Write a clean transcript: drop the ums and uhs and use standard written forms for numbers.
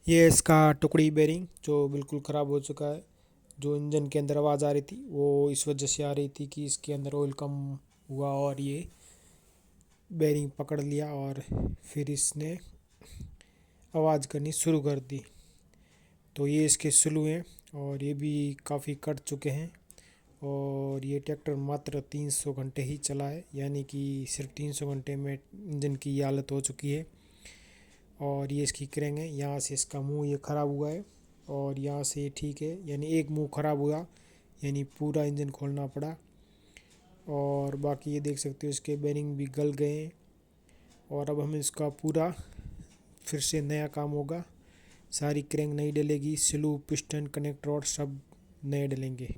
ये इसका टुकड़ी बेरिंग जो बिल्कुल ख़राब हो चुका है। जो इंजन के अंदर आवाज़ आ रही थी वो इस वजह से आ रही थी कि इसके अंदर ऑयल कम हुआ और ये बेरिंग पकड़ लिया और फिर इसने आवाज़ करनी शुरू कर दी। तो ये इसके स्लू हैं और ये भी काफ़ी कट चुके हैं। और ये ट्रैक्टर मात्र 300 घंटे ही चला है, यानी कि सिर्फ 300 घंटे में इंजन की ये हालत हो चुकी है। और ये इसकी क्रेंग है, यहाँ से इसका मुंह ये ख़राब हुआ है और यहाँ से ठीक है, यानी एक मुंह ख़राब हुआ, यानी पूरा इंजन खोलना पड़ा। और बाकी ये देख सकते हो इसके बेरिंग भी गल गए हैं। और अब हम इसका पूरा फिर से नया काम होगा, सारी क्रेंग नई डलेगी, स्लू पिस्टन कनेक्टर और सब नए डलेंगे।